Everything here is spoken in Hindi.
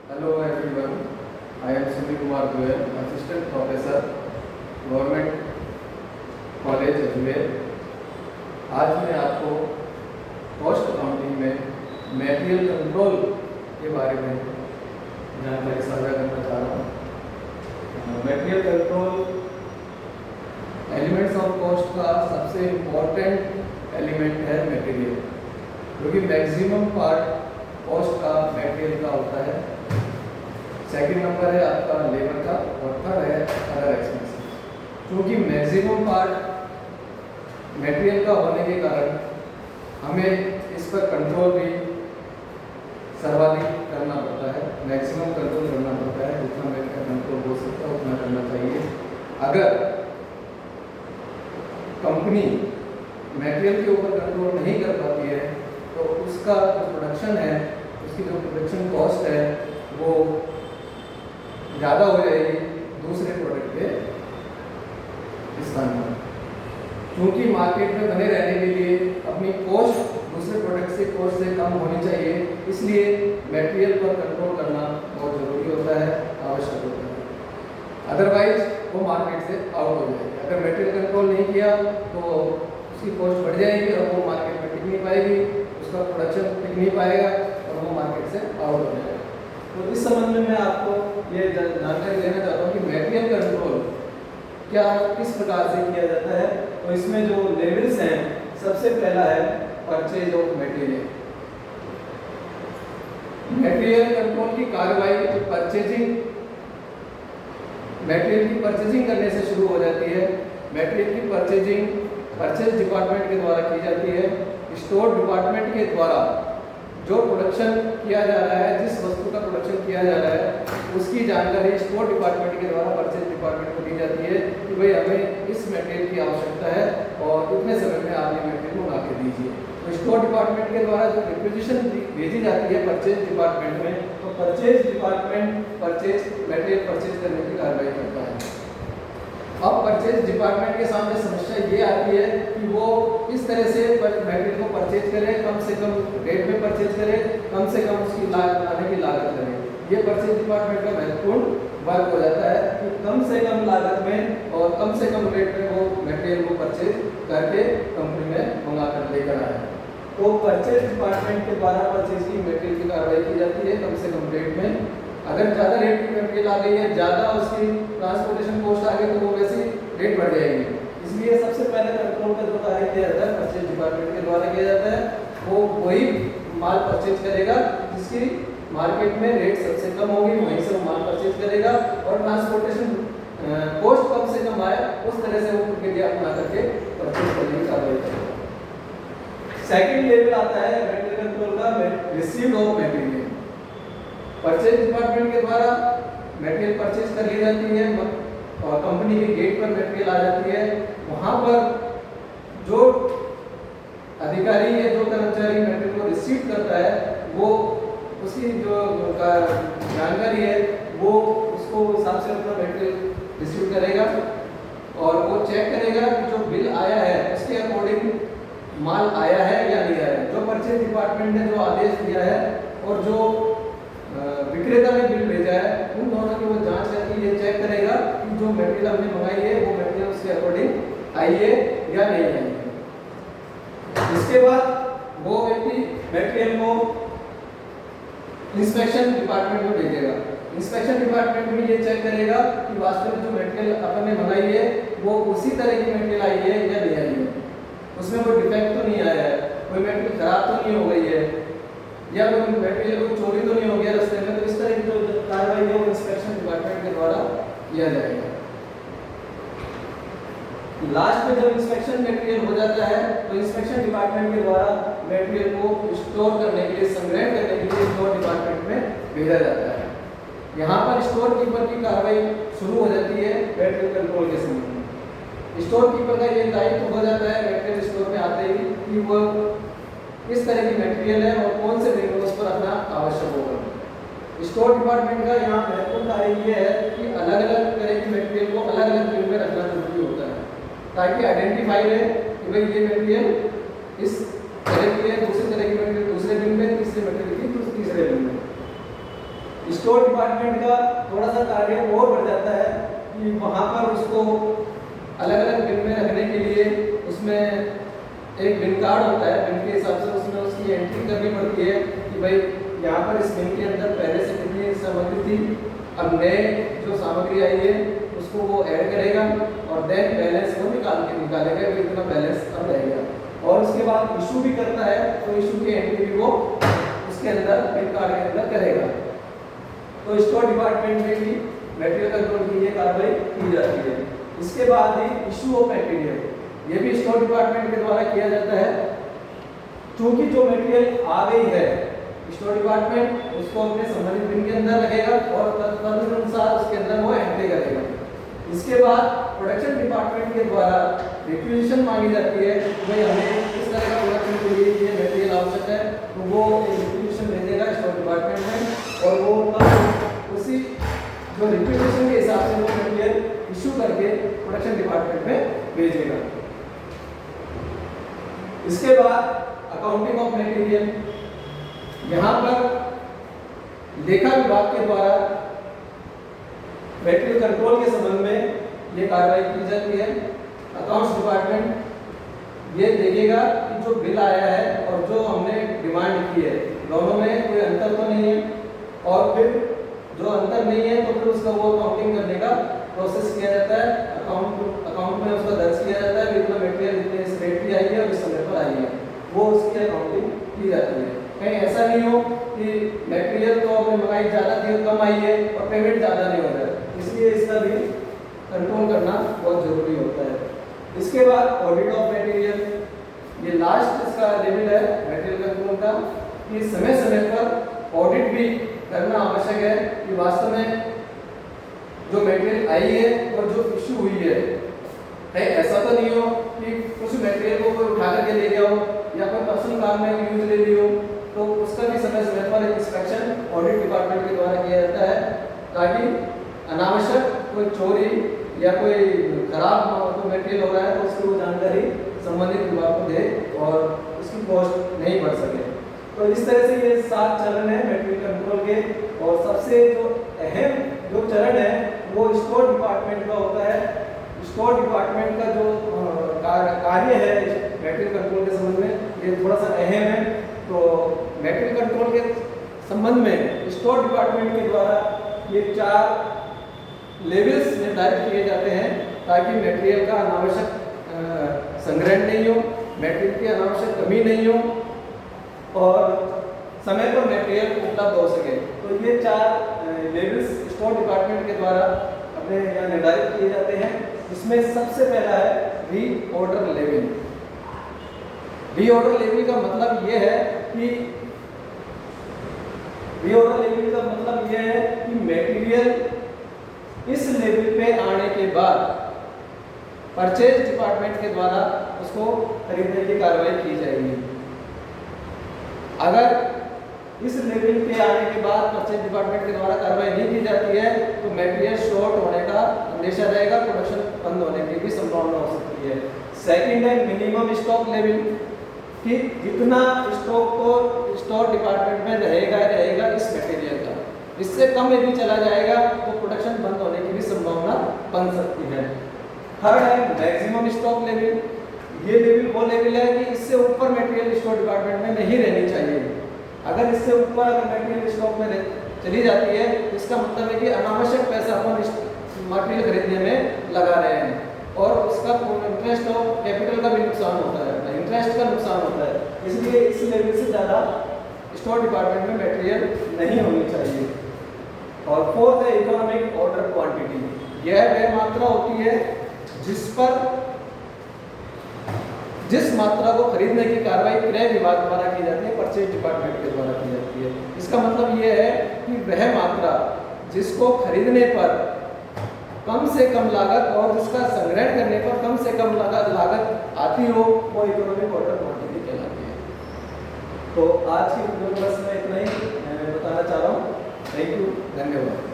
Hello everyone, I am Sunil Kumar Goyal, Assistant Professor, Government College Ajmer. आज मैं आपको कॉस्ट अकाउंटिंग में मटेरियल कंट्रोल के बारे में जानकारी साझा करना चाह रहा हूँ। Material control elements of cost का सबसे इम्पोर्टेंट एलिमेंट है मटेरियल, क्योंकि मैक्सिमम पार्ट कॉस्ट का मटेरियल का होता है। सेकंड नंबर है आपका लेबर का और थर्ड है अदर एक्सपेंसेस। क्योंकि मैक्सिमम पार्ट मटेरियल का होने के कारण हमें इस पर कंट्रोल भी सर्वाधिक करना पड़ता है, मैक्सिमम कंट्रोल करना पड़ता है। जितना मेरे कंट्रोल हो सकता है उतना करना चाहिए। अगर कंपनी मटेरियल के ऊपर कंट्रोल नहीं कर पाती है तो उसका जो प्रोडक्शन है, उसकी जो प्रोडक्शन कॉस्ट है वो ज़्यादा हो जाएगी दूसरे प्रोडक्ट के स्थान पर। क्योंकि मार्केट में बने रहने के लिए अपनी कॉस्ट दूसरे प्रोडक्ट से कॉस्ट से कम होनी चाहिए, इसलिए मटेरियल पर कंट्रोल करना बहुत ज़रूरी होता है, आवश्यक होता है। अदरवाइज वो मार्केट से आउट हो जाएगी। अगर मटेरियल कंट्रोल नहीं किया तो उसकी कॉस्ट बढ़ जाएगी और वो मार्केट में टिक नहीं पाएगी, उसका प्रोडक्शन टिक नहीं पाएगा और वो मार्केट से आउट हो जाएगा। तो इस संबंध में मैं आपको ये जानकारी देना चाहता हूँ कि मटेरियल कंट्रोल क्या किस प्रकार से किया जाता है। तो इसमें जो लेवल्स हैं, सबसे पहला है purchase of material. Material control की कार्रवाई परचेजिंग, मटेरियल की परचेजिंग करने से शुरू हो जाती है। मटेरियल की परचेजिंग परचेज डिपार्टमेंट के द्वारा की जाती है। स्टोर डिपार्टमेंट के द्वारा जो प्रोडक्शन किया जा रहा है, जिस वस्तु का प्रोडक्शन किया जा रहा है, उसकी जानकारी स्टोर डिपार्टमेंट के द्वारा परचेज डिपार्टमेंट को दी जाती है कि भाई हमें इस मटेरियल की आवश्यकता है और इतने समय में आप ये मटेरियल मंगा के दीजिए। तो स्टोर डिपार्टमेंट के द्वारा जो रिक्विजिशन भेजी जाती है परचेज डिपार्टमेंट में, तो परचेज डिपार्टमेंट मटेरियल परचेज करने की कार्रवाई करता है। अब परचेज डिपार्टमेंट के सामने समस्या ये आती है कि वो इस तरह से मटेरियल को परचेज करे, कम से कम रेट में परचेज करे, कम से कम उसकी लाने की लागत करे। ये परचेज डिपार्टमेंट का महत्वपूर्ण वर्क हो जाता है कि कम से कम लागत में और कम से कम रेट में वो मटेरियल को परचेज करके कंपनी में मंगा कर लेकर आए। तो परचेज डिपार्टमेंट के द्वारा परचेज की मटेरियल की कार्रवाई की जाती है कम से कम रेट में। अगर ज़्यादा रेट की मटेरियल आ गई है, ज़्यादा उसकी ट्रांसपोर्टेशन कॉस्ट आ गई तो वो वैसे रेट बढ़ जाएगी। इसलिए सबसे पहले कंट्रोल का जो कार्य किया जाता है परचेज डिपार्टमेंट के द्वारा किया जाता है। वो वही माल परचेज करेगा जिसकी मार्केट में रेट सबसे कम होगी, वहीं से वो माल परचेज करेगा और ट्रांसपोर्टेशन कॉस्ट कम से कम आए उस तरह से वो प्रक्रिया अपना करके परचेज करने की कार्रवाई करेगा। सेकेंड लेवल आता है मटेरियल कंट्रोल का, received of material. Purchase department के द्वारा मटेरियल परचेज कर ली जाती है और कंपनी के गेट पर मटेरियल आ जाती है। वहाँ पर जो अधिकारी या जो कर्मचारी मटेरियल को रिसीव करता है वो उसकी जो जानकारी है वो उसको हिसाब से अपना मटेरियल रिसीव करेगा और वो चेक करेगा कि जो बिल आया है उसके अकॉर्डिंग माल आया है या नहीं आया है। जो परचेज डिपार्टमेंट ने जो आदेश दिया है और जो विक्रेता ने बिल भेजा है, उन दोनों की वो जांच करके ये चेक करेगा कि जो मटेरियल हमने मंगाई है वो मटेरियल उसके अकॉर्डिंग आई है या नहीं आई है। इसके बाद वो व्यक्ति मटेरियल को इंस्पेक्शन डिपार्टमेंट में भेजेगा। इंस्पेक्शन डिपार्टमेंट में ये चेक करेगा कि वास्तव में जो मटेरियल अपन ने मंगाई है वो उसी तरह की मटेरियल आई है या नहीं आई है, उसमें कोई डिफेक्ट तो नहीं आया है, कोई मटेरियल खराब तो नहीं हो गई है या कोई मटेरियल को चोरी तो नहीं हो गया रास्ते में। तो इस तरह की जो कार्रवाई है वो इंस्पेक्शन डिपार्टमेंट के द्वारा किया जाएगा। लास्ट में जब इंस्पेक्शन मटेरियल हो जाता है तो इंस्पेक्शन डिपार्टमेंट के द्वारा मटेरियल को स्टोर करने के लिए, संग्रह करने के लिए स्टोर डिपार्टमेंट में भेजा जाता है। यहाँ पर स्टोर कीपर की कार्रवाई शुरू हो जाती है मटेरियल कंट्रोल के संबंध में। स्टोर कीपर का ये दायित्व हो जाता है मटेरियल स्टोर में आते ही कि वो किस तरह की मटेरियल है और कौन से दिन में उस पर रखना आवश्यक होगा। स्टोर डिपार्टमेंट का यहाँ महत्वपूर्ण कार्य ये है कि अलग अलग तरह की मटेरियल को अलग अलग बिन में रखना जरूरी होता है ताकि आइडेंटिफाई रहे कि भाई ये मटेरियल इस तरह की है, दूसरे तरह की मटेरियल दूसरे बिन में, तीसरे मटेरियल की तीसरे बिन में। स्टोर डिपार्टमेंट का थोड़ा सा कार्य और बढ़ जाता है कि वहाँ पर उसको अलग अलग बिन में रखने के लिए उसमें एक बिन कार्ड होता है, बिन के हिसाब से उसमें उसकी एंट्री करनी पड़ती है कि भाई यहाँ पर इस बिन के अंदर पहले से कितनी सामग्री थी, अब नए जो सामग्री आई है उसको वो ऐड करेगा और देन बैलेंस को निकालेगा कि इतना बैलेंस अब रहेगा। और उसके बाद इशू भी करता है तो इशू की एंट्री भी वो उसके अंदर बिन कार्ड के अंदर करेगा। तो स्टोर डिपार्टमेंट में भी मटेरियल कंट्रोल की ये कार्रवाई की जाती है। इसके बाद ही इशू ऑफ मटेरियल, ये भी स्टोर डिपार्टमेंट के द्वारा किया जाता है। क्योंकि जो मटेरियल आ गई है स्टोर डिपार्टमेंट उसको अपने संबंधित बिन के अंदर रखेगा और तदनुसार उसके अंदर वो एंट्री करेगा। इसके बाद प्रोडक्शन डिपार्टमेंट के द्वारा रिक्विजिशन मांगी जाती है, भाई हमें इस तरह का प्रोडक्शन के लिए ये मटेरियल आवश्यक है, तो वो रिक्विजिशन भेजेगा स्टोर डिपार्टमेंट में और वो उसी जो रिक्विजिशन के हिसाब से वो मटेरियल इशू करके प्रोडक्शन डिपार्टमेंट में भेजेगा। इसके बाद अकाउंटिंग ऑफ मटेरियल, यहाँ पर लेखा विभाग के द्वारा मटेरियल कंट्रोल के संबंध में ये कार्रवाई की जाती है। अकाउंट्स डिपार्टमेंट ये देखेगा कि जो बिल आया है और जो हमने डिमांड की है दोनों में कोई अंतर तो नहीं है, और फिर जो अंतर नहीं है तो फिर उसका वो अकाउंटिंग करने का प्रोसेस किया जाता है। अकाउंट में उसका दर्ज किया जाता है, इतना मटेरियल इतने इस रेट की आई है और इस समय पर आई है, वो उसकी अकाउंटिंग की जाती है। कहीं ऐसा नहीं हो कि मटेरियल तो आपने मंगाई ज़्यादा थी और कम आई है और पेमेंट ज़्यादा नहीं हो रहा है, इसलिए इसका भी कंट्रोल करना बहुत ज़रूरी होता है। इसके बाद ऑडिट ऑफ मटेरियल, ये लास्ट इसका लेवल है मटेरियल कंट्रोल का, कि समय समय पर ऑडिट भी करना आवश्यक है कि वास्तव में जो मटेरियल आई है और जो इशू हुई है, ऐसा तो नहीं हो कि कुछ मटेरियल को कोई उठा करके ले गया हो या कोई पर्सनल काम में यूज ले लियो, तो उसका भी समय समय पर इंस्पेक्शन ऑडिट डिपार्टमेंट के द्वारा किया जाता है, ताकि अनावश्यक कोई चोरी या कोई खराब कोई मटेरियल हो रहा है तो उसकी वो जानकारी संबंधित विभाग को दे और उसकी कॉस्ट नहीं बढ़ सके। तो इस तरह से ये 7 चरण है मटेरियल कंट्रोल के, और सबसे जो अहम जो चरण है वो स्टोर डिपार्टमेंट का होता है। स्टोर डिपार्टमेंट का जो कार्य है मटेरियल कंट्रोल के संबंध में ये थोड़ा सा अहम है। तो मटेरियल कंट्रोल के संबंध में स्टोर डिपार्टमेंट के द्वारा ये 4 लेवल्स निर्धारित किए जाते हैं ताकि मटेरियल का अनावश्यक संग्रहण नहीं हो, मटेरियल की अनावश्यक कमी नहीं हो और समय पर मटेरियल उपलब्ध हो सके। तो ये 4 लेवल्स स्टोर डिपार्टमेंट के द्वारा अपने यहाँ निर्धारित किए जाते हैं। इसमें सबसे पहला है रीऑर्डर लेवल। रीऑर्डर लेवल का मतलब ये है कि मटेरियल इस लेवल पे आने के बाद परचेज डिपार्टमेंट के द्वारा उसको खरीदने की कार्रवाई की जाएगी। अगर इस लेवल पे आने के बाद परचेज डिपार्टमेंट के द्वारा कार्रवाई नहीं की जाती है तो मटेरियल शॉर्ट होने का अंदेशा रहेगा, प्रोडक्शन बंद होने की भी संभावना हो सकती है। सेकंड है मिनिमम स्टॉक लेवल, कि जितना स्टॉक तो स्टोर डिपार्टमेंट में रहेगा इस मटेरियल का, इससे कम यदि चला जाएगा तो प्रोडक्शन बंद होने की भी संभावना बन सकती है। थर्ड है मैक्सिमम स्टॉक लेवल। ये लेवल वो लेवल है कि इससे ऊपर मटेरियल स्टोर डिपार्टमेंट में नहीं रहनी चाहिए। अगर इससे ऊपर अगर मटेरियल स्टॉक में चली जाती है तो इसका मतलब है कि अनावश्यक पैसा अपन मटेरियल खरीदने में लगा रहे हैं और उसका इंटरेस्ट और कैपिटल का भी नुकसान होता है, इंटरेस्ट का नुकसान होता है। इसलिए इस लेवल से ज़्यादा स्टोर डिपार्टमेंट में मटेरियल नहीं होनी चाहिए। और फोर्थ है इकोनॉमिक ऑर्डर क्वांटिटी। यह वह मात्रा होती है जिस मात्रा को खरीदने की कार्रवाई क्रय विभाग द्वारा की जाती है, परचेज डिपार्टमेंट के द्वारा की जाती है। इसका मतलब यह है कि वह मात्रा जिसको खरीदने पर कम से कम लागत और जिसका संग्रहण करने पर कम से कम लागत आती हो वो इकोनॉमिक ऑर्डर क्वांटिटी कहलाती है। तो आज की वीडियो में बस मैं इतना ही बताना चाह रहा हूँ। थैंक यू, धन्यवाद।